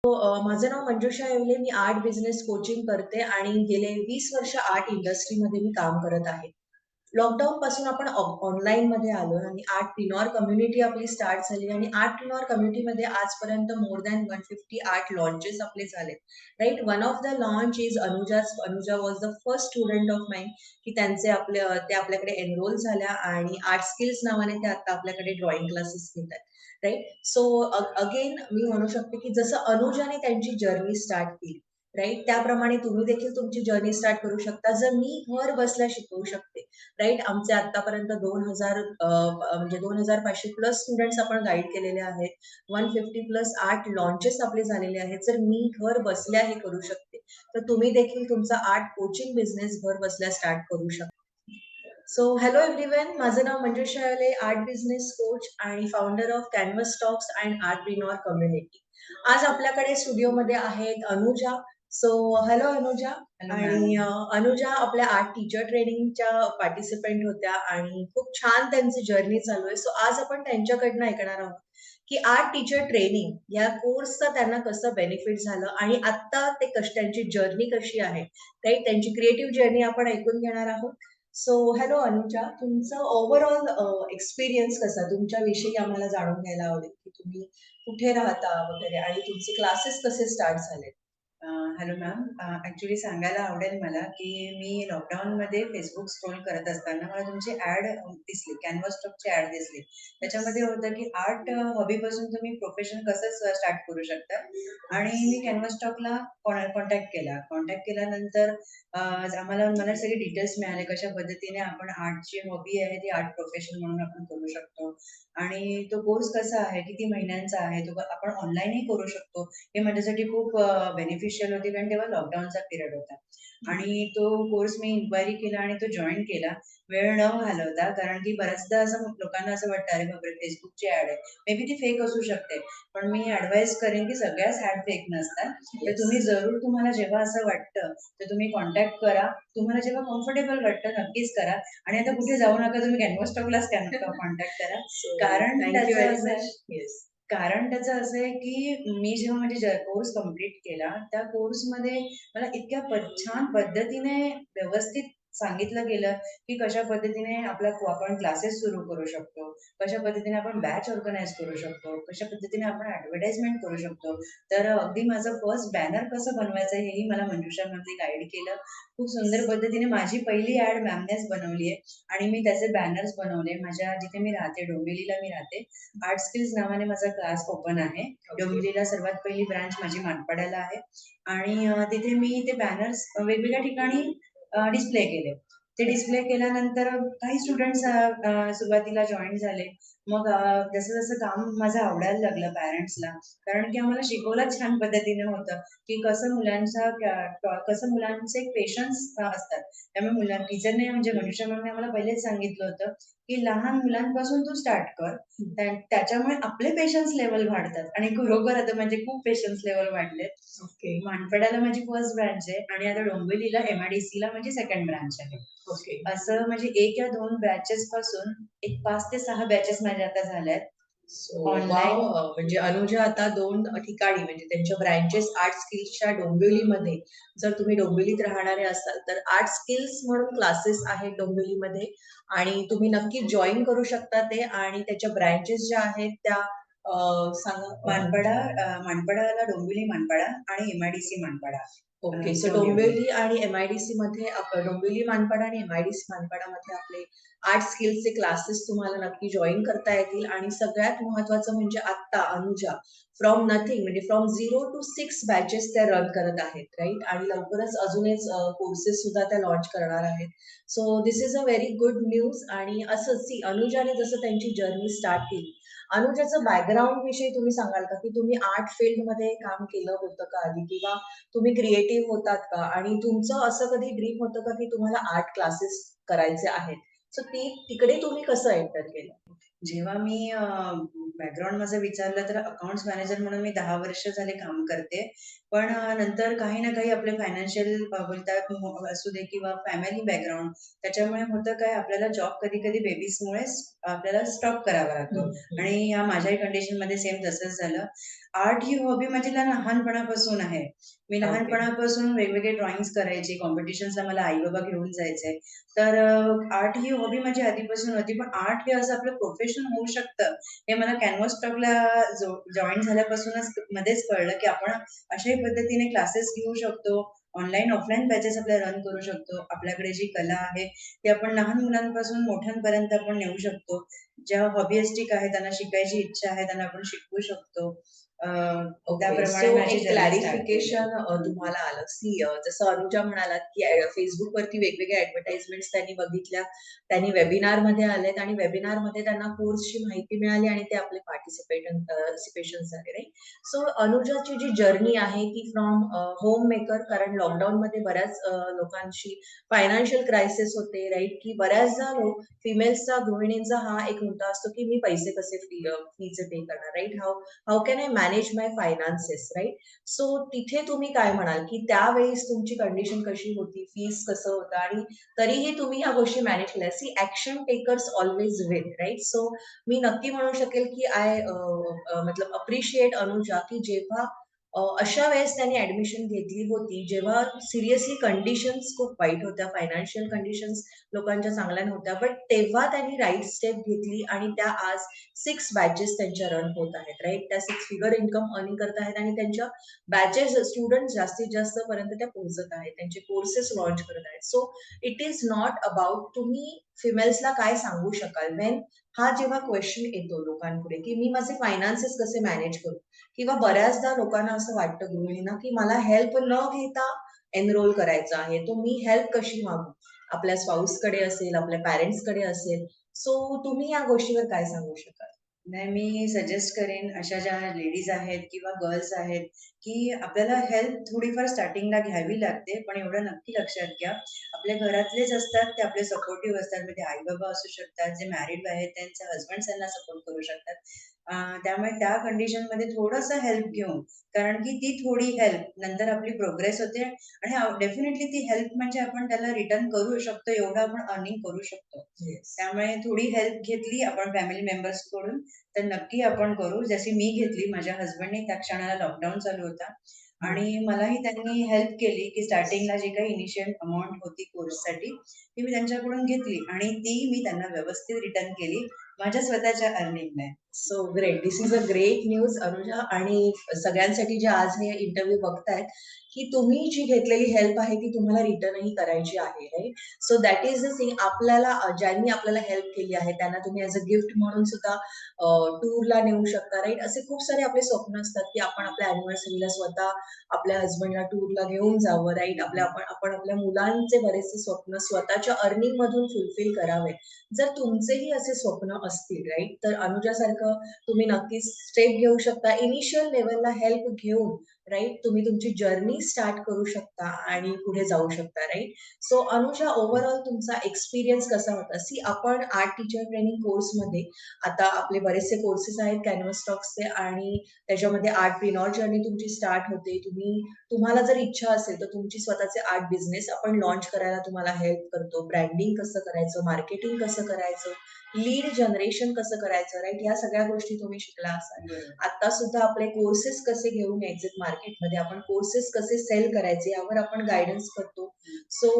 माझं नाव मंजुषा येवले. मी art business coaching करते आणि गेले 20 वर्ष आर्ट इंडस्ट्रीमध्ये मी काम करत आहे. लॉकडाऊनपासून आपण ऑनलाईनमध्ये आलो आणि आर्टप्रिन्युअर कम्युनिटी आपली स्टार्ट झाली आणि आर्टप्रिन्युअर कम्युनिटीमध्ये आजपर्यंत मोर दॅन 150 आर्ट लॉन्चेस आपले झालेत. Right? One of the launch is Anuja was the first student of mine की ते आपल्याकडे एनरोल झाल्या आणि आर्ट स्किल्स नावाने ते आता आपल्याकडे ड्रॉइंग क्लासेस घेतात. राइट? सो अगेन मी म्हणू शकते की जसं अनुजाने त्यांची जर्नी स्टार्ट केली, राइट? त्याप्रमाणे तुम्ही देखील तुमची जर्नी स्टार्ट करू शकता. जर मी घर बसल्या शिकवू शकते, राइट? आमचे आतापर्यंत 2000 म्हणजे 2500 प्लस स्टुडंट्स आपण गाईड केलेले आहेत. 150 प्लस आर्ट लॉन्चेस आपले झालेले आहेत. जर मी घर बसल्या हे करू शकते, तर तुम्ही देखील तुमचा आर्ट कोचिंग बिझनेस घर बसल्या स्टार्ट करू शकता. सो हॅलो एव्हरीवन, माझं नाव Manjusha Yewale, art business coach आणि founder of Canvas Talks and artpreneur community. आज आपल्याकडे स्टुडिओमध्ये आहेत Anuja. So hello Anuja. Hello आणि मॅम. अनुजा आपल्या आर्ट टीचर ट्रेनिंगच्या पार्टिसिपंट होत्या आणि खूप छान त्यांची जर्नी चालू आहे. सो आज आपण त्यांच्याकडनं ऐकणार आहोत की आर्ट टीचर ट्रेनिंग या कोर्सचा त्यांना कसं बेनिफिट झालं आणि आता त्यांची जर्नी कशी आहे, त्यांची क्रिएटिव्ह जर्नी आपण ऐकून घेणार आहोत. सो हॅलो अनुजा, तुमचं ओव्हरऑल एक्सपिरियन्स कसा? तुमच्याविषयी आम्हाला जाणून घ्यायला आवडेल, की तुम्ही कुठे राहता वगैरे आणि तुमचे क्लासेस कसे स्टार्ट झालेत? Hello ma'am. ॲक्चुअली सांगायला आवडेल मला, की मी लॉकडाऊनमध्ये Facebook स्क्रोल करत असताना मला तुमची ॲड दिसली. कॅनव्हास स्टॉकची ॲड दिसली. त्याच्यामध्ये होतं, की आर्ट हॉबीपासून तुम्ही प्रोफेशन कसं स्टार्ट करू शकता. आणि मी कॅनव्हास स्टॉकला कॉन्टॅक्ट केला. कॉन्टॅक्ट केल्यानंतर मला सगळे डिटेल्स मिळाले, कशा पद्धतीने आपण आर्टची हॉबी आहे, ती आर्ट प्रोफेशन म्हणून आपण करू शकतो. आणि तो कोर्स कसा आहे, किती महिन्यांचा आहे, तो आपण ऑनलाईनही करू शकतो. हे माझ्यासाठी खूप बेनिफिशियल होती, कारण तेव्हा लॉकडाऊनचा पिरियड होता. आणि तो कोर्स मी इन्क्वायरी केला आणि तो जॉइन केला. वेळ न घालवता, कारण की बऱ्याचदा लोकांना असं वाटतं, "अरे बापरे! Facebookची ॲड आहे." मे बी ती फेक असू शकते. पण मी ॲडवाईज करेन, की सगळ्याच ॲड फेक नसतात. तर येस. तुम्ही जरूर तुम्हाला जेव्हा असं वाटतं, तर तुम्ही कॉन्टॅक्ट करा. तुम्हाला जेव्हा कम्फर्टेबल वाटतं नक्कीच करा. आणि आता कुठे जाऊ नका. तुम्ही कॅनव्हास स्टॉकलाच कॉन्टॅक्ट करा. सो कारण थँक यू त्याचं व्हेरी असं आहे मच. येस. कारण त्याचं असं आहे, की मी जेव्हा म्हणजे कोर्स कंप्लीट केला, त्या कोर्समध्ये मला इतक्या छान पद्धतीने व्यवस्थित सांगितलं गेलं, की कशा पद्धतीने आपण क्लासेस सुरू करू शकतो, कशा पद्धतीने आपण बॅच ऑर्गनाइज करू शकतो, कशा पद्धतीने आपण ॲडव्हर्टाइजमेंट करू शकतो. तर अगदी माझं फर्स्ट बॅनर कसं बनवायचं हेही मला मंजुषा मॅमनी गाईड केलं. खूप सुंदर पद्धतीने माझी पहिली ॲड मॅमनेच बनवली आहे आणि मी त्याचे बॅनर्स बनवले. माझ्या जिथे मी राहते, डोंबिवलीला मी राहते. आर्ट स्किल्स नावाने माझा क्लास ओपन आहे. ओके. डोंबिवलीला सर्वात पहिली ब्रांच माझी मानपाड्याला आहे. आणि तिथे मी ते बॅनर्स वेगवेगळ्या ठिकाणी डिस्प्ले केले. ते डिस्प्ले केल्यानंतर काही स्टुडंट्स सुरुवातीला जॉइन झाले. मग जसं-जसं काम माझं आवडायला लागलं पॅरेंट्सला, कारण की आम्हाला शिकवलं छान पद्धतीने होतं, की कसं मुलांचे पेशन्स असतात. त्यामुळे टीचरने म्हणजे मनीषा मॅमने आम्हाला पहिलेच सांगितलं होतं, की लहान मुलांपासून तू स्टार्ट कर. त्याच्यामुळे आपले पेशन्स लेव्हल वाढतात आणि खरोखर आता माझे खूप पेशन्स लेव्हल वाढलेत. ओके. मानपड्याला माझी फर्स्ट ब्रांच आहे आणि आता डोंबिवलीला एम-आय-डी-सीला माझी सेकंड ब्रांच आहे. ओके. असं म्हणजे 1 या 2 बॅचेस पासून एक 5 ते 6 बॅचेस माझ्या आता झाल्यात. So wow! ऑनलाईन. म्हणजे अनुजा आता 2 ठिकाणी म्हणजे त्यांच्या ब्रँचेस आर्ट स्किल्सच्या डोंबिवलीमध्ये, जर तुम्ही डोंबिवलीत राहणारे असाल, तर आर्ट स्किल्स म्हणून क्लासेस आहेत डोंबिवलीमध्ये आणि तुम्ही नक्की जॉइन करू शकता ते आणि त्याच्या ब्रँचेस ज्या आहेत त्या सांगा. मानपाडाला डोंबिवली मानपाडा आणि M-I-D-C Manpada. Okay. So Dombivli. Dombivli आणि एम-आय-डी-सीमध्ये डोंबिवली मानपाडा आणि एम-आय-डी-सी मानपाडामध्ये आपले आर्ट स्किल्सचे क्लासेस तुम्हाला नक्की जॉइन करता येतील आणि सगळ्यात महत्त्वाचं म्हणजे आत्ता अनुजा फ्रॉम नथिंग म्हणजे फ्रॉम 0 टू 6 बॅचेस त्या रन करत आहेत, राइट? आणि लवकरच अजूनच कोर्सेस सुद्धा त्या लॉन्च करणार आहेत. So this is a very good news. आणि असंच अनुजाने जसं त्यांची जर्नी स्टार्ट केली, अनुजाचं बॅकग्राऊंड विषयी तुम्ही सांगाल का, की तुम्ही आर्ट फील्डमध्ये काम केलं होतं का आधी किंवा तुम्ही क्रिएटिव्ह होतात का? आणि तुमचं असं कधी ड्रीम होतं का, की तुम्हाला आर्ट क्लासेस करायचे आहेत? सो तिकडे तुम्ही कसं एंटर केलं? जेव्हा मी बॅकग्राऊंड माझं विचारलं तर अकाउंट्स मॅनेजर म्हणून मी 10 वर्ष झाले काम करते. पण नंतर काही ना काही आपले फायनान्शियल बोलतात असू दे किंवा फॅमिली बॅकग्राऊंड त्याच्यामुळे होतं काय आपल्याला जॉब कधी-कधी बेबीजमुळेच आपल्याला स्टॉप करावा लागतो हं, हं. आणि या माझ्याही कंडिशनमध्ये सेम तसंच झालं. आर्ट ही हॉबी माझी लहानपणापासून आहे. मी ओके. लहानपणापासून वेगवेगळे ड्रॉइंग्स करायची. कॉम्पिटिशन्सला मला आई-बाबा घेऊन जायचे. तर आर्ट ही हॉबी माझी आधीपासून होती. पण आर्ट हे असं आपलं प्रोफेशन होऊ शकतं, हे मला कॅनव्हास टॉकला जॉइन झाल्यापासूनच मध्येच कळलं, की आपण अशाही पद्धतीने क्लासेस घेऊ शकतो. ऑनलाईन, ऑफलाईन बॅचेस आपल्या रन करू शकतो. आपल्याकडे जी कला आहे, ती आपण लहान मुलांपासून मोठ्यांपर्यंत आपण नेऊ शकतो. ज्या हॉबियस्टिक आहेत, त्यांना शिकायची इच्छा आहे, त्यांना आपण शिकवू शकतो. अ, ओके. सो त्याप्रमाणे माझी एक जर्नी स्टार्ट केली. क्लॅरिफिकेशन हं, हं. तुम्हाला आलं. सी जसं अनुजा म्हणालात, की Facebookवरती वेगवेगळ्या ॲडव्हर्टाइजमेंट्स त्यांनी बघितल्या. त्यांनी वेबिनारमध्ये आलेत आणि वेबिनारमध्ये त्यांना कोर्सची माहिती मिळाली आणि ते आपले पार्टिसिपेशन झाले, राइट? सो अनुजाची जी जर्नी आहे ती फ्रॉम होम मेकर कारण लॉकडाऊनमध्ये बऱ्याच लोकांची फायनान्शियल क्रायसिस होते, राइट? की बऱ्याचदा फिमेल्सचा, गृहिणींचा हा एक मुद्दा असतो, की मी पैसे कसे फीचे पे करणार, right? How can I manage my finances, right? So तिथे तुम्ही काय म्हणाल, की त्यावेळेस तुमची कंडिशन कशी होती, फीस कसं होतं आणि तरीही तुम्ही ह्या गोष्टी मॅनेज केल्या. See action takers always win, right? So मी नक्की म्हणू शकेल, की मतलब अप्रिशिएट अनुजा, की जेव्हा अशा वेळेस त्यांनी ॲडमिशन घेतली होती, जेव्हा सिरियसली कंडिशन्स खूप वाईट होत्या, फायनान्शियल कंडिशन्स लोकांच्या चांगल्या नव्हत्या. बट तेव्हा त्यांनी राइट स्टेप घेतली आणि त्या आज 6 बॅचेस त्यांच्या रन होत आहेत, राइट? त्या 6 फिगर इन्कम अर्निंग करत आहेत आणि त्यांच्या बॅचेस स्टुडंट जास्तीत जास्त पर्यंत त्या पोहोचत आहेत. त्यांचे कोर्सेस लॉन्च करत आहेत. So it is not about तुम्ही फिमेल्सला काय सांगू शकाल व्हेन हा जेव्हा क्वेशन येतो लोकांपुढे, की मी माझे फायनान्सेस कसे मॅनेज करू? किंवा बऱ्याचदा लोकांना असं वाटतं गृहिणींना, की मला हेल्प न घेता एनरोल करायचं आहे. तो मी हेल्प कशी मागू? आपल्या स्पाउसकडे असेल, आपल्या पॅरेंट्सकडे असेल. सो तुम्ही या गोष्टीवर काय सांगू शकाल? नाही, मी सजेस्ट करेन अशा ज्या लेडीज आहेत किंवा गर्ल्स आहेत, की आपल्याला हेल्प थोडीफार स्टार्टिंगला घ्यावी लागते. पण एवढं नक्की लक्षात घ्या, आपल्या घरातलेच असतात, ते आपले सपोर्टिव्ह असतात. मग ते आई-बाबा असू शकतात, जे मॅरिड आहेत, त्यांचे हसबँड्स त्यांना सपोर्ट करू शकतात. त्यामुळे त्या कंडिशनमध्ये थोडंसं हेल्प घेऊन, कारण की ती थोडी हेल्प नंतर आपली प्रोग्रेस होते आणि डेफिनेटली ती हेल्प म्हणजे आपण त्याला रिटर्न करू शकतो, एवढं आपण अर्निंग करू शकतो. येस. त्यामुळे थोडी हेल्प घेतली आपण फॅमिली मेंबर्सकडून, तर नक्की आपण करू. जशी मी घेतली माझ्या हसबंडने त्या क्षणाला लॉकडाऊन चालू होता हं. आणि मलाही त्यांनी हेल्प केली, की येस. स्टार्टिंगला जी काही इनिशियल अमाउंट होती कोर्ससाठी, ती मी त्यांच्याकडून घेतली आणि ती मी त्यांना व्यवस्थित रिटर्न केली माझ्या स्वतःच्या अर्निंगने. So great. This is a great news Anuja आणि सगळ्यांसाठी जे आज हे इंटरव्ह्यू बघतायत, की तुम्ही जी घेतलेली हेल्प आहे ती तुम्हाला रिटर्नही करायची आहे, right? So that is the thing आपल्याला ज्यांनी आपल्याला हेल्प केली आहे त्यांना तुम्ही ॲज अ गिफ्ट म्हणून सुद्धा टूरला नेऊ शकता, राइट? असे खूप सारे आपले स्वप्न असतात, की आपण आपल्या अॅनिव्हर्सरीला स्वतः आपल्या हसबंडला टूरला घेऊन जावं, राइट? आपण आपल्या मुलांचे बरेचसे स्वप्न स्वतःच्या अर्निंगमधून फुलफिल करावे. जर तुमचेही असे स्वप्न असतील, राइट? तर अनुजासारखं तुम्ही नक्कीच स्टेप घेऊ शकता. इनिशियल लेव्हलला हेल्प घेऊन, राइट? तुम्ही तुमची जर्नी स्टार्ट करू शकता आणि पुढे जाऊ शकता, राइट? सो अनुजा ओव्हरऑल तुमचा एक्सपिरियन्स कसा होता? सी आपण आर्ट टीचर ट्रेनिंग कोर्समध्ये आता आपले बरेचसे कोर्सेस आहेत कॅनव्हास टॉक्सचे आणि त्याच्यामध्ये आर्टप्रिनॉर जर्नी तुमची स्टार्ट होते. तुम्हाला जर इच्छा असेल, तर तुमची स्वतःचे आर्ट बिझनेस आपण लॉन्च करायला तुम्हाला हेल्प करतो. ब्रँडिंग कसं करायचं, मार्केटिंग कसं करायचं, लीड जनरेशन कसं करायचं, राइट? ह्या सगळ्या गोष्टी तुम्ही शिकला असाल. बरोबर. आता सुद्धा आपले कोर्सेस कसे घेऊन यायचे मार्केटमध्ये, आपण कोर्सेस कसे सेल करायचे यावर आपण गाईडन्स करतो. सो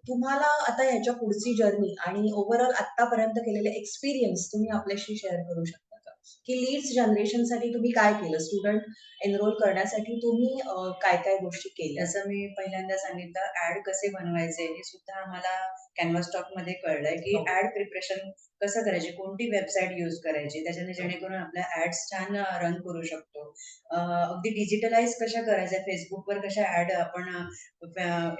तुम्हाला आता ह्याच्या पुढची जर्नी आणि ओव्हरऑल आत्तापर्यंत केलेले एक्सपिरियन्स तुम्ही आपल्याशी शेअर करू शकता का? की लीड्स जनरेशनसाठी तुम्ही काय केलं? स्टुडंट एनरोल करण्यासाठी तुम्ही काय-काय गोष्टी केल्या? जसं मी पहिल्यांदा सांगितलं ॲड कसे बनवायचे हे सुद्धा आम्हाला कॅनव्हास टॉकमध्ये कळलंय, की ओके. ॲड प्रिपरेशन कसं करायचे, कोणती वेबसाईट यूज करायची, त्याच्याने जेणेकरून आपल्या ॲड्स छान रन करू शकतो. अगदी डिजिटलाइज कशा करायच्या, Facebookवर कशा ॲड आपण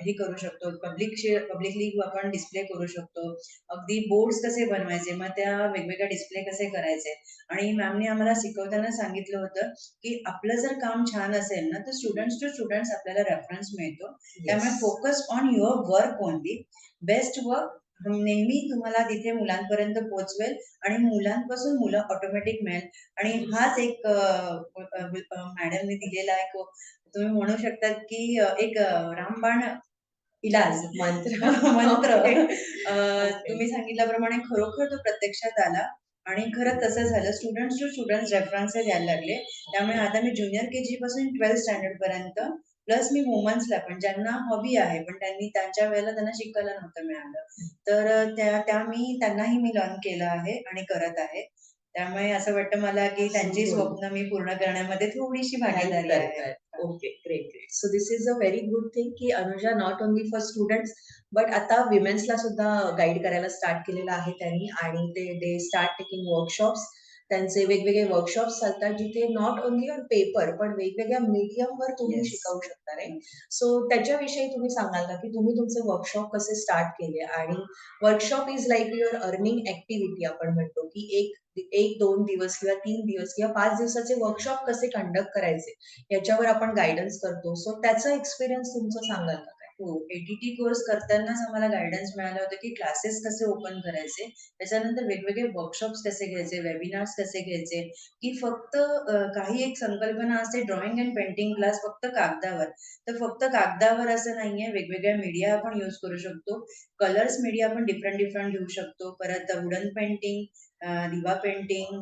हे करू शकतो, पब्लिकली आपण डिस्प्ले करू शकतो. अगदी बोर्ड्स कसे बनवायचे, मग त्या वेगवेगळ्या डिस्प्ले कसे करायचे आणि मॅमनी आम्हाला शिकवताना सांगितलं होतं, की आपलं जर काम छान असेल ना, तर स्टुडंट्स टू स्टुडंट्स आपल्याला रेफरन्स मिळतो. त्यामुळे yes. Focus on your work only. Best work नेहमी तुम्हाला तिथे मुलांपर्यंत पोहोचवेल आणि मुलांपासून मुलं ऑटोमॅटिक मिळेल. आणि हाच एक मॅडमने दिलेला एक तुम्ही म्हणू शकतात की एक रामबाण इलाज मंत्र. मंत्र ओके. ओके. तुम्ही सांगितल्याप्रमाणे खरोखर तो प्रत्यक्षात आला आणि खरंच तसं झालं. स्टुडंट्स टू स्टुडंट्स रेफरन्सेस यायला लागले. त्यामुळे ओके. आता मी ज्युनियर के-जी पासून 12th स्टँडर्ड पर्यंत प्लस मी वुमन्सला पण ज्यांना हॉबी आहे, पण त्यांनी त्यांच्या वेळेला त्यांना शिकायला नव्हतं मिळालं. तर त्या त्या मी त्यांनाही मी लर्न केलं आहे आणि करत आहे. त्यामुळे असं वाटतं मला की सो त्यांची गुड. स्वप्न मी पूर्ण करण्यामध्ये थोडीशी हेल्प भागीदारी आहे. करतायत. Okay. Great, great. So this is a very good thing की Anuja not only for students but आता विमेन्सला सुद्धा गाईड करायला स्टार्ट केलेलं आहे त्यांनी आणि दे स्टार्ट टेकिंग वर्कशॉप्स. त्यांचे वेगवेगळे वर्कशॉप्स चालतात जिथे नॉट ओन्ली ऑन पेपर पण वेगवेगळ्या मीडियमवर तुम्ही येस. शिकवू शकता राईट. सो त्याच्याविषयी तुम्ही सांगाल का की तुम्ही तुमचे वर्कशॉप कसे स्टार्ट केले आणि workshop is like your earning activity आपण म्हणतो की एक 2 दिवस किंवा 3 दिवस किंवा 5 दिवसाचे वर्कशॉप कसे कंडक्ट करायचे याच्यावर आपण गाईडन्स करतो. सो त्याचा एक्सपिरियन्स तुमचा सांगाल का काय? हो, ए-टी-टी कोर्स करतानाच आम्हाला गाईडन्स मिळालं होतं, की क्लासेस कसे ओपन करायचे, त्याच्यानंतर वेगवेगळे वर्कशॉप्स कसे घ्यायचे, वेबिनार्स कसे घ्यायचे, की फक्त काही एक संकल्पना असते ड्रॉइंग एंड पेंटिंग क्लास फक्त कागदावर. तर फक्त कागदावर असं नाहीये, वेगवेगळ्या मीडिया आपण यूज करू शकतो. कलर्स मीडिया आपण डिफरंट डिफरंट घेऊ शकतो. परत वुडन पेंटिंग, दिवा पेंटिंग,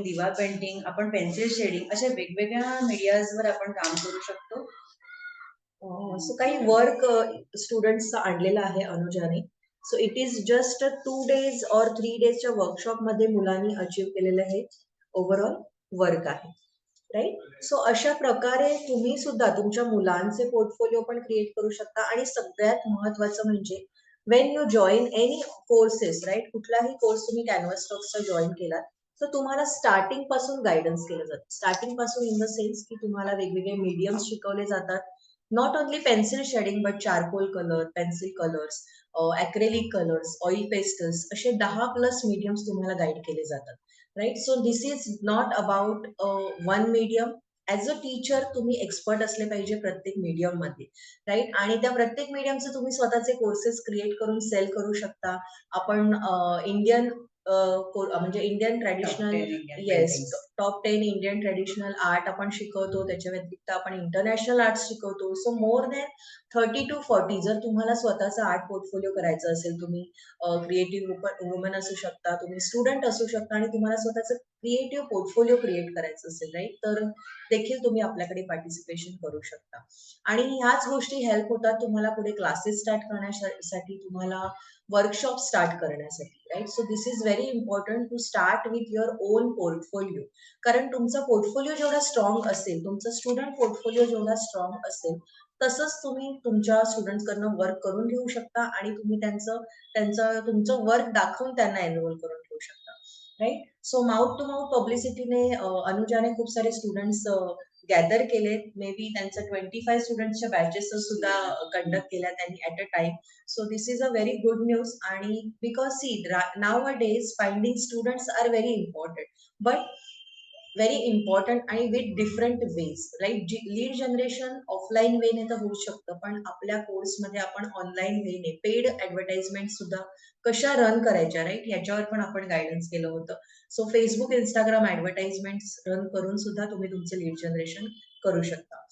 दिवा पेंटिंग, आपण पेन्सिल शेडिंग अशा वेगवेगळ्या मीडियाजवर आपण काम करू शकतो. सो काही वर्क स्टुडंट्सचं आणलेलं आहे अनुजाने. So it is just 2 days और 3 days वर्कशॉपमध्ये मुलांनी अचीव्ह केलेलं हे ओव्हरऑल वर्क आहे. राईट. सो अशा प्रकारे तुम्ही सुद्धा तुमच्या मुलांचे पोर्टफोलिओ पण क्रिएट करू शकता आणि सगळ्यात महत्वाचं म्हणजे when you join any courses right कुठलाही कोर्स तुम्ही कॅनव्हास टॉक्सचा जॉईन केलात तर तुम्हाला स्टार्टिंग पासून गायडन्स केलं जातं. स्टार्टिंग पासून इन द सेन्स की तुम्हाला वेगवेगळे मीडियम्स शिकवले जातात. Not only pencil shading but charcoal colour, pencil colours, acrylic colours, oil pastels असे 10+ मीडियम्स तुम्हाला गाईड केले जातात. Right. So this is not about one medium. As a teacher तुम्ही एक्सपर्ट असले पाहिजे प्रत्येक मीडियम मध्ये. राईट. आणि त्या प्रत्येक मीडियमचे तुम्ही स्वतःचे कोर्सेस क्रिएट करून सेल करू शकता. आपण इंडियन म्हणजे Indian top traditional 10 Indian yes paintings. Top 10 Indian traditional art आपण शिकवतो. त्याच्या व्यतिरिक्त आपण इंटरनॅशनल आर्ट शिकवतो. सो मोर दॅन 30 to 40 जर तुम्हाला स्वतःचा आर्ट पोर्टफोलिओ करायचा असेल, तुम्ही क्रिएटिव्ह वुमन असू शकता, तुम्ही स्टुडंट असू शकता आणि तुम्हाला स्वतःचं क्रिएटिव्ह पोर्टफोलिओ क्रिएट करायचं असेल राईट तर देखील तुम्ही आपल्याकडे पार्टिसिपेशन करू शकता. आणि ह्याच गोष्टी हेल्प होतात तुम्हाला पुढे क्लासेस स्टार्ट करण्यासाठी, तुम्हाला वर्कशॉप स्टार्ट करण्यासाठी. Right. So this is very important to start with your own portfolio. कारण तुमचा पोर्टफोलिओ जेवढा स्ट्रॉंग असेल, तुमचा स्टुडंट पोर्टफोलिओ जेवढा स्ट्रॉंग असेल, तसंच तुम्ही तुमच्या स्टुडंट्सकडनं वर्क करून घेऊ शकता आणि तुम्ही त्यांचं तुमचं वर्क दाखवून त्यांना एनरोल करून घेऊ शकता. Right. So mouth to mouth पब्लिसिटीने अनुजाने खूप सारे स्टुडंट्स गॅदर केले. मे बी त्यांचं 25 स्टुडंट्सच्या बॅचेस सुद्धा कंडक्ट केल्या त्यांनी at a time. So this is a very good news. आणि because see nowadays finding students are very important but very important आणि with different ways. Right. Lead generation offline वेने तर होऊ शकतं पण आपल्या कोर्समध्ये आपण ऑनलाईन वेने पेड ऍडव्हर्टाइजमेंट सुद्धा कशा रन करायच्या राईट याच्यावर पण आपण गायडन्स केलं होतं. So Facebook Instagram advertisement run करून सुद्धा तुम्ही तुमचे लीड जनरेशन करू शकता.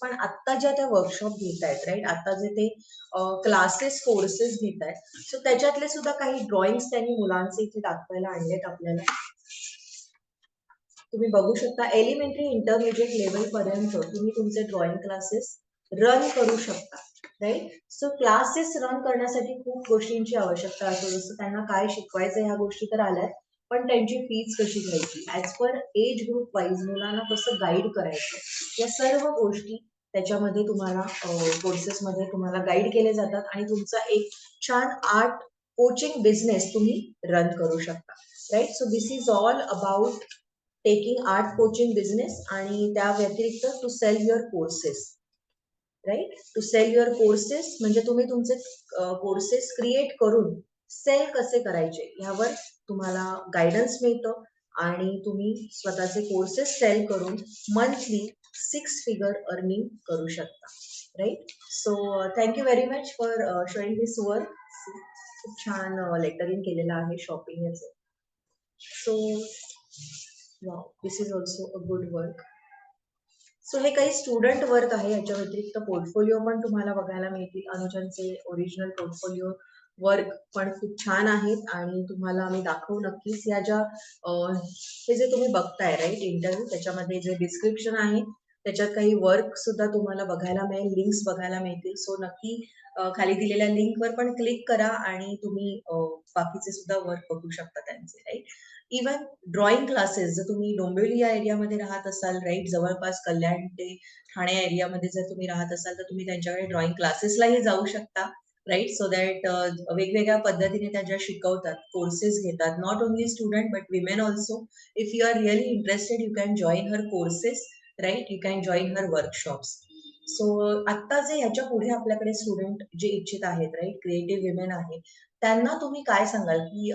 पण आता ज्या त्या वर्कशॉप घेत आहेत राईट आता जे ते क्लासेस कोर्सेस घेत आहेत सो त्याच्यातले सुद्धा काही ड्रॉइंग्स त्यांनी मुलांचे इथे दाखवायला आणलेत आपल्याला. तुम्ही बघू शकता एलिमेंटरी इंटरमिजिएट लेवल पर्यंत तुम्ही तुमचे ड्रॉइंग क्लासेस रन करू शकता. राईट. सो क्लासेस रन करण्यासाठी खूप गोष्टींची आवश्यकता असते जसं त्यांना काय शिकवायचं ह्या गोष्टी तर आल्यात पण त्यांची फीज कशी घ्यायची as per age group wise मुलांना कसं गाईड करायचं या सर्व गोष्टी त्याच्यामध्ये तुम्हाला कोर्सेसमध्ये तुम्हाला गाईड केले जातात आणि तुमचा एक छान आर्ट कोचिंग बिझनेस तुम्ही रन करू शकता. Right? So this is all about taking art coaching business आणि त्या व्यतिरिक्त to sell your courses. Right? To sell your courses म्हणजे तुम्ही तुमचे कोर्सेस क्रिएट करून सेल कसे करायचे ह्यावर तुम्हाला गायडन्स मिळतं आणि तुम्ही स्वतःचे कोर्सेस सेल करून मंथली 6 फिगर अर्निंग करू शकता. Right? So thank you very much for showing this work. खूप छान लेटरिंग केलेलं आहे शॉपिंग याचं. So wow, this is also a good work. So हे काही स्टुडंट वर्क आहे. याच्या व्यतिरिक्त पोर्टफोलिओ पण तुम्हाला बघायला मिळतील. अनुजांचे ओरिजिनल पोर्टफोलिओ वर्क पण खूप छान आहेत आणि तुम्हाला आम्ही दाखवू नक्कीच. या ज्या हे जे तुम्ही बघताय राईट इंटरव्ह्यू, त्याच्यामध्ये जे डिस्क्रिप्शन आहे त्याच्यात काही वर्क सुद्धा तुम्हाला बघायला मिळेल, लिंक्स बघायला मिळतील. सो नक्की खाली दिलेल्या लिंकवर पण क्लिक करा आणि तुम्ही बाकीचे सुद्धा वर्क बघू शकता त्यांचे. राईट? इवन ड्रॉइंग क्लासेस, जर तुम्ही डोंबिवली या एरियामध्ये राहत असाल, राईट, जवळपास कल्याण ते ठाणे एरियामध्ये जर तुम्ही राहत असाल तर तुम्ही त्यांच्याकडे ड्रॉइंग क्लासेसलाही जाऊ शकता. राईट? सो दॅट वेगवेगळ्या पद्धतीने त्या ज्या शिकवतात, कोर्सेस घेतात, not only student but women also. If you are really interested you can join her courses. Right? You can join her workshops. So आता जे ह्याच्या पुढे आपल्याकडे स्टुडंट जे इच्छित आहेत, राईट, क्रिएटिव्ह विमेन आहे, त्यांना तुम्ही काय सांगाल की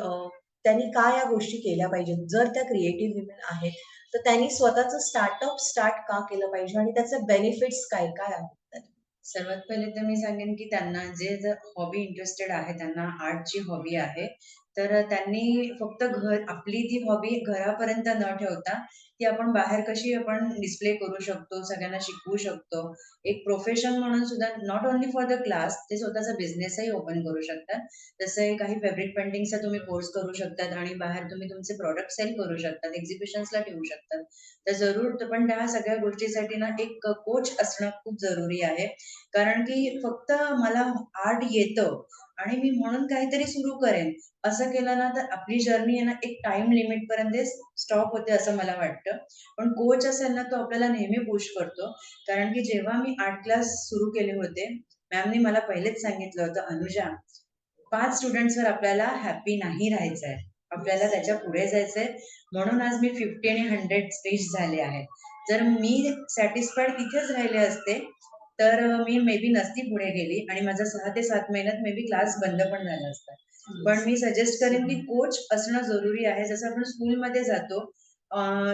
त्यांनी काय या गोष्टी केल्या पाहिजेत? जर त्या क्रिएटिव्ह विमेन आहेत, तर त्यांनी स्वतःचं स्टार्टअप स्टार्ट का केलं पाहिजे आणि त्याचे बेनिफिट्स काय काय आहेत? सर्वात पहिले तर मी सांगेन, की त्यांना जे जर हॉबी इंटरेस्टेड आहे, त्यांना आर्टची हॉबी आहे, तर त्यांनी फक्त आपली ती हॉबी घरापर्यंत न ठेवता, ती आपण बाहेर कशी आपण डिस्प्ले करू शकतो, सगळ्यांना शिकवू शकतो. एक प्रोफेशन म्हणून सुद्धा not only for the class, ते स्वतःचा बिझनेसही ओपन करू शकतात. जसं आहे काही फॅब्रिक पेंटिंगचा तुम्ही कोर्स करू शकतात आणि बाहेर तुम्ही तुमचे प्रॉडक्ट सेल करू शकतात, एक्झिबिशन्सला ठेवू शकतात. तर जरूर पण त्या सगळ्या गोष्टीसाठी ना एक कोच असणं खूप जरुरी आहे. कारण की फक्त मला आर्ट येतं आणि मी म्हणून काहीतरी सुरू करेन, असं केलं ना तर आपली जर्नी आहे ना एक टाईम लिमिटपर्यंत स्टॉप होते असं मला वाटतं. पण कोच असेल ना तो आपल्याला नेहमी पुश करतो. कारण की जेव्हा मी आर्ट क्लास सुरू केले होते, मॅमनी मला पहिलेच सांगितलं होतं, "अनुजा, 5 स्टुडंट्सवर आपल्याला हॅपी नाही राहायचंय. आपल्याला त्याच्या पुढे जायचंय." म्हणून आज मी 50 आणि 100 स्टेज झाले आहेत. जर मी सॅटिस्फाईड तिथेच राहिले असते, तर मी मे बी नसती पुढे गेली आणि माझा 6 ते 7 महिन्यात मे बी क्लास बंद पण झाला असता. पण मी सजेस्ट करेन, की कोच असणं जरुरी आहे. जसं आपण स्कूलमध्ये जातो,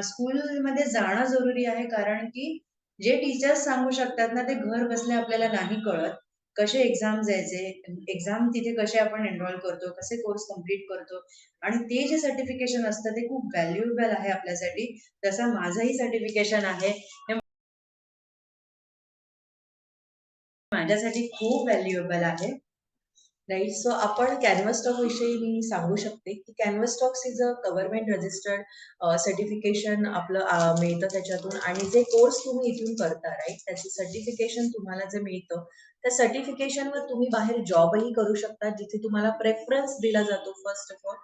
स्कूलमध्ये जाणं जरुरी आहे कारण की जे टीचर्स सांगू शकतात ना, ते घर बसल्या आपल्याला नाही कळत. कसे एक्झाम्स द्यायचे, एक्झाम तिथे कसे आपण एनरोल करतो, कसे कोर्स कंप्लीट करतो आणि ते जे सर्टिफिकेशन असतं ते खूप व्हॅल्युएबल आहे आपल्यासाठी. तसं माझंही सर्टिफिकेशन आहे. हे माझ्यासाठी खूप व्हॅल्युएबल आहे. राइट. सो आपण कॅनव्हास्टॉक विषयी मी सांगू शकते की Canvas Talks is a government registered certification आपलं मिळतं त्याच्यातून आणि जे कोर्स तुम्ही इथून करता राईट त्याचं सर्टिफिकेशन तुम्हाला जे मिळतं त्या सर्टिफिकेशनवर तुम्ही बाहेर जॉबही करू शकता जिथे तुम्हाला प्रेफरन्स दिला जातो first of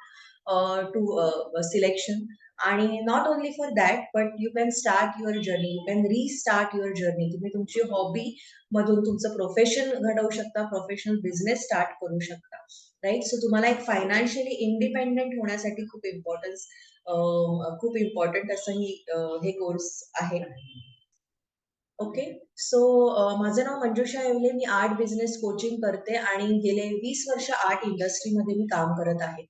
all to selection आणि not only for that but you can start your journey you can restart your journey तुम्ही तुमची हॉबी मधून तुमचं प्रोफेशन घडवू शकता, प्रोफेशनल बिझनेस स्टार्ट करू शकता. राइट? सो तुम्हाला एक फायनान्शियली इंडिपेंडेंट होण्यासाठी खूप इम्पॉर्टंट असं हे कोर्स आहे. ओके. सो माझं नाव मंजुषा येवले. मी आर्ट बिझनेस कोचिंग करते आणि गेले 20 वर्ष आर्ट इंडस्ट्रीमध्ये मी काम करत आहे.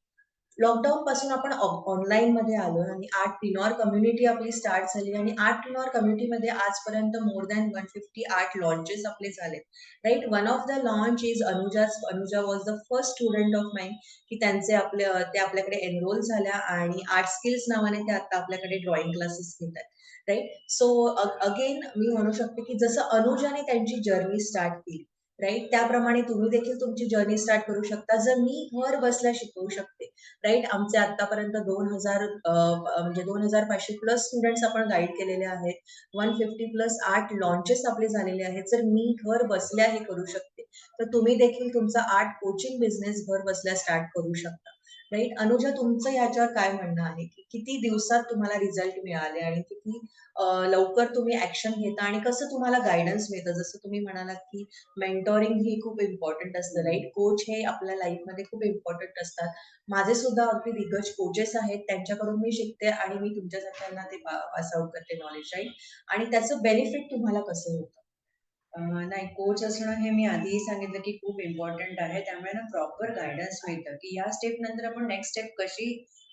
लॉकडाऊन पासून आपण ऑनलाईनमध्ये आलोय आणि आर्ट प्रिनॉर कम्युनिटी आपली स्टार्ट झाली आणि आर्ट प्रिनॉर कम्युनिटीमध्ये आजपर्यंत मोर दॅन 150 आर्ट लॉन्चेस आपले झालेत. Right? One of the launch is Anuja was the first student of mine की ते आपल्याकडे एनरोल झाल्या आणि आर्ट स्किल्स नावाने ते आता आपल्याकडे ड्रॉइंग क्लासेस घेतात. राइट? सो अगेन मी म्हणू शकते की जसं अनुजाने त्यांची जर्नी स्टार्ट केली, राइट? त्याप्रमाणे तुम्ही देखील तुमची जर्नी स्टार्ट करू शकता. जर मी घर बसल्या शिकवू शकते, राइट? आमचे आतापर्यंत 2000 म्हणजे 2500 प्लस स्टुडंट्स आपण गाईड केलेले आहेत. 150 प्लस आर्ट लॉन्चेस आपले झालेले आहेत. जर मी घर बसल्या हे करू शकते, तर तुम्ही देखील तुमचा आर्ट कोचिंग बिझनेस घर बसल्या स्टार्ट करू शकता. राइट? अनुजा, तुमचं ह्याच्यावर काय म्हणणं आहे, की किती दिवसात तुम्हाला रिझल्ट मिळाले आणि किती लवकर तुम्ही ॲक्शन घेता आणि कसं तुम्हाला गाईडन्स मिळतं? जसं तुम्ही म्हणालात, की मेंटॉरिंग ही खूप इम्पोर्टंट असतं, राइट? कोच हे आपल्या लाईफमध्ये खूप इम्पोर्टंट असतात. माझे सुद्धा अगदी दिग्गज कोचेस आहेत, त्यांच्याकडून मी शिकते आणि मी तुमच्यासारख्यांना ते पास आउट करते नॉलेज, राइट? आणि त्याचं बेनिफिट तुम्हाला कसं होतं? नाही, कोच असणं हे मी आधीही सांगितलं, की खूप इम्पोर्टंट आहे. त्यामुळे ना प्रॉपर गाईडन्स मिळतं, की या स्टेप नंतर आपण नेक्स्ट स्टेप कशी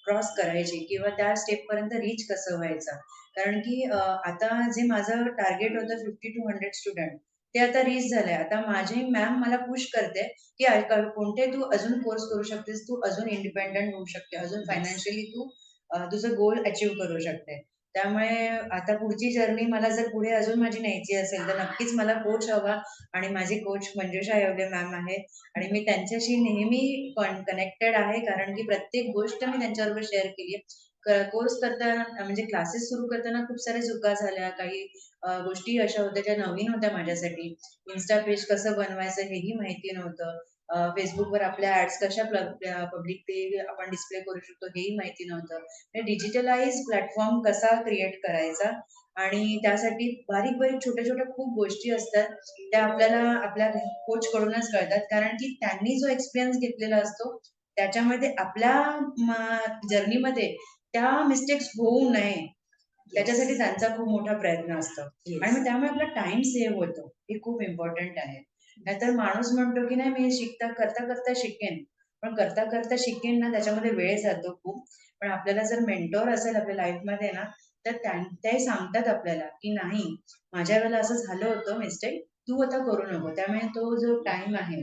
क्रॉस करायची किंवा त्या स्टेपपर्यंत रीच कसं व्हायचं. कारण की आता जे माझं टार्गेट होतं 50 टू 100 स्टुडंट ते आता रीच झालंय. आता माझी मॅम मला पुश करते, की कोणते तू अजून कोर्स करू शकतेस, तू अजून इंडिपेंडंट होऊ शकते, अजून येस. फायनान्शियली तू तुझं गोल अचीव्ह करू शकते. त्यामुळे आता पुढची जर्नी मला जर पुढे अजून माझी न्यायची असेल, तर नक्कीच मला कोच हवा आणि माझी कोच मंजुषा येवले मॅम आहेत आणि मी त्यांच्याशी नेहमी कनेक्टेड आहे. कारण की प्रत्येक गोष्ट मी त्यांच्याबरोबर शेअर केली आहे. कोर्स करताना म्हणजे क्लासेस सुरू करताना खूप साऱ्या चुका झाल्या. काही गोष्टी अशा होत्या ज्या नवीन होत्या माझ्यासाठी. Insta पेज कसं बनवायचं हेही माहिती नव्हतं. Facebookवर आपल्या ॲड्स कशा पब्लिकली आपण डिस्प्ले करू शकतो हेही माहिती नव्हतं. डिजिटलाइज प्लॅटफॉर्म कसा क्रिएट करायचा आणि त्यासाठी बारीक-बारीक, छोट्या-छोट्या खूप गोष्टी असतात. त्या आपल्याला आपल्या कोचकडूनच कळतात. कारण की त्यांनी जो एक्सपिरियन्स घेतलेला असतो, त्याच्यामध्ये आपल्या जर्नीमध्ये त्या मिस्टेक्स होऊ नये, येस. त्याच्यासाठी त्यांचा खूप मोठा प्रयत्न असतो. आणि येस. मग त्यामुळे आपला टाईम सेव्ह होतो. हे खूप इम्पोर्टंट आहे. नाहीतर माणूस म्हणतो, की नाही मी करता-करता शिकेन. पण करता-करता शिकेन ना त्याच्यामध्ये वेळ जातो खूप. पण आपल्याला जर मेंटॉर असेल आपल्या लाईफमध्ये ना, तर ते सांगतात आपल्याला, की "नाही, माझ्या वेळेला असं झालं होतं मिस्टेक, तू आता करू नको." त्यामुळे तो जो टाईम आहे,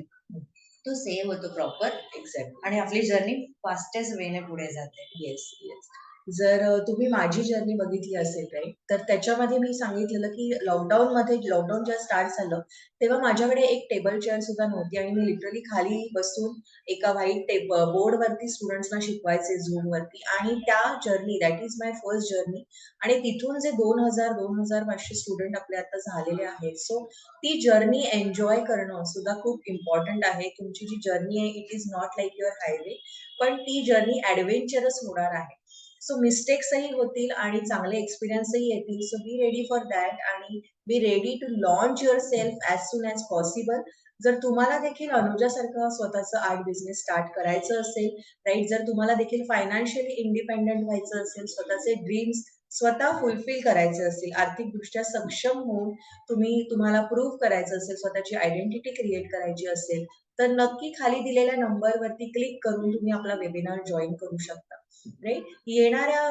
तो सेव्ह होतो प्रॉपर एक्झॅक्टली. आणि आपली जर्नी फास्टेस्ट वेने पुढे जाते. Yes, yes. जर तुम्ही माझी जर्नी बघितली असेल, राइट? तर त्याच्यामध्ये मी सांगितलेलं, की लॉकडाऊन जेव्हा स्टार्ट झालं, तेव्हा माझ्याकडे एक टेबल चेअर सुद्धा नव्हती आणि मी लिटरली खाली बसून एका व्हाईट बोर्डवरती स्टुडंट्सना शिकवायचे Zoomवरती आणि त्या journey that is my first journey आणि तिथून जे 2,000-2,500 स्टुडंट आपले आता झालेले आहेत. सो ती जर्नी एन्जॉय करणं सुद्धा खूप इम्पोर्टंट आहे. तुमची जी जर्नी आहे, it is not like your highway, पण ती जर्नी ॲडव्हेंचरस होणार आहे. सो मिस्टेक्सही होतील आणि चांगले एक्सपिरियन्सही येतील. So be ready for that आणि be ready to launch yourself as soon as possible. जर तुम्हाला देखील अनुजासारखं स्वतःचं आर्ट बिझनेस स्टार्ट करायचं असेल, राइट? जर तुम्हाला देखील फायनान्शियली इंडिपेंडंट व्हायचं असेल, स्वतःचे ड्रीम्स स्वतः फुलफिल करायचे असतील, आर्थिकदृष्ट्या सक्षम होऊन तुम्हाला प्रूव्ह करायचं असेल, स्वतःची आयडेंटिटी क्रिएट करायची असेल, तर नक्की खाली दिलेल्या नंबरवरती क्लिक करून तुम्ही आपला वेबिनार जॉइन करू शकता. राइट? येणाऱ्या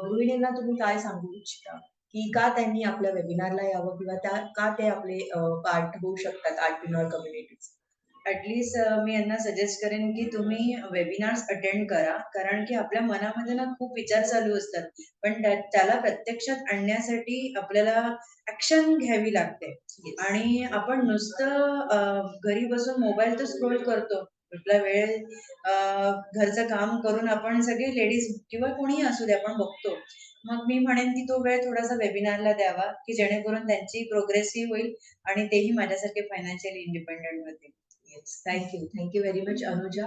गृहिणींना तुम्ही काय सांगू इच्छिता, की का त्यांनी आपल्या वेबिनारला यावं किंवा का ते आपले पार्ट होऊ शकतात आर्टप्reneur कम्युनिटीचे? मी यांना सजेस्ट करेन, की तुम्ही वेबिनार्स अटेंड करा. कारण की आपल्या मनामध्ये ना खूप विचार चालू असतात. पण त्याला प्रत्यक्षात आणण्यासाठी आपल्याला ॲक्शन घ्यावी लागते. येस. आणि आपण नुसतं घरी बसून मोबाईल तर स्क्रोल करतो. आपला वेळ अ, घरचं काम करून आपण सगळे लेडीज किंवा कोणीही असू दे आपण बघतो. मग मी म्हणेन, की तो वेळ थोडासा वेबिनारला द्यावा, की जेणेकरून त्यांची प्रोग्रेसही होईल आणि तेही माझ्यासारखे फायनान्शियली इंडिपेंडंट होतील. Yes. Thank you. Thank you very much Anuja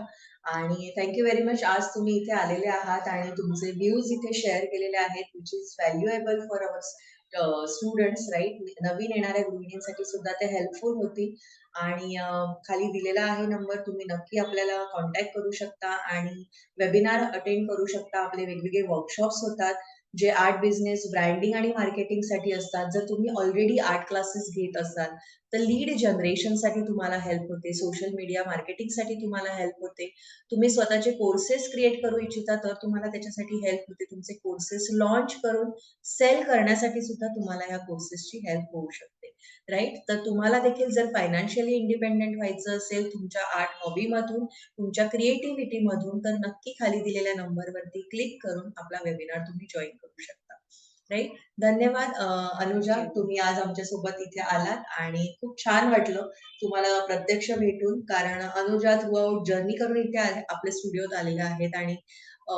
आणि थँक यू व्हेरी मच आज तुम्ही इथे आलेले आहात आणि तुमचे व्ह्यूज इथे शेअर केलेले आहेत, which is valuable for our students, right? नवीन येणाऱ्या गृहिणींसाठी सुद्धा ते हेल्पफुल होतील आणि खाली दिलेला आहे नंबर. तुम्ही नक्की आपल्याला कॉन्टॅक्ट करू शकता आणि वेबिनार अटेंड करू शकता. आपले वेगवेगळे वर्कशॉप्स होतात, जे आर्ट बिझनेस, ब्रँडिंग आणि मार्केटिंगसाठी असतात. जर तुम्ही ऑलरेडी आर्ट क्लासेस घेत असाल, तर लीड जनरेशनसाठी तुम्हाला हेल्प होते, सोशल मीडिया मार्केटिंगसाठी तुम्हाला हेल्प होते. तुम्ही स्वतःचे कोर्सेस क्रिएट करू इच्छिता, तर तुम्हाला त्याच्यासाठी हेल्प होते. तुमचे कोर्सेस लॉन्च करून सेल करण्यासाठी सुद्धा तुम्हाला ह्या कोर्सेसची हेल्प होऊ शकते, राइट? तर तुम्हाला देखील जर फायनान्शियली इंडिपेंडंट व्हायचं असेल तुमच्या आर्ट हॉबीमधून, तुमच्या क्रिएटिव्हिटीमधून, तर नक्की खाली दिलेल्या नंबरवरती क्लिक करून आपला वेबिनार तुम्ही जॉइन करू शकता, राइट? धन्यवाद अनुजा, थँक तुम्ही आज आमच्यासोबत इथे आलात आणि खूप छान वाटलं तुम्हाला प्रत्यक्ष भेटून. कारण अनुजा थ्रूआउट जर्नी करून इथे आपल्या स्टुडिओत आलेल्या आहेत आणि अ,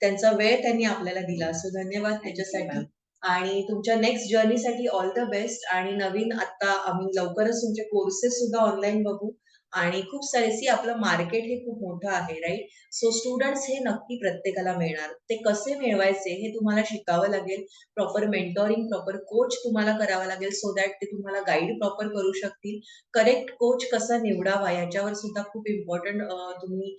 त्यांचा वेळ त्यांनी आपल्याला दिला. सो धन्यवाद त्याच्यासाठी. मॅम. आणि तुमच्या नेक्स्ट जर्नीसाठी ऑल द बेस्ट आणि नवीन आता आम्ही लवकरच तुमचे कोर्सेस सुद्धा ऑनलाईन बघू आणि खूप सारे आपलं मार्केट हे खूप मोठं आहे, राइट? सो स्टुडंट्स हे नक्की प्रत्येकाला मिळणार. ते कसे मिळवायचे हे तुम्हाला शिकावं लागेल. प्रॉपर मेंटॉरिंग, प्रॉपर कोच तुम्हाला करावा लागेल सो दॅट ते तुम्हाला गाईड प्रॉपर करू शकतील. करेक्ट कोच कसा निवडावा याच्यावर सुद्धा खूप इम्पोर्टंट तुम्ही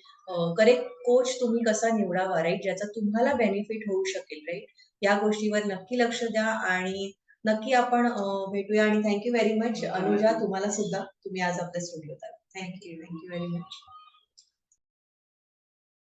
करेक्ट कोच तुम्ही कसा निवडावा, राइट? ज्याचा तुम्हाला बेनिफिट होऊ शकेल, राइट? या गोष्टीवर नक्की लक्ष द्या आणि नक्की आपण भेटूया आणि thank you very much Anuja तुम्हाला सुद्धा. तुम्ही आज आपल्या स्टुडिओत आलात. Thank thank you. You. Thank you very much.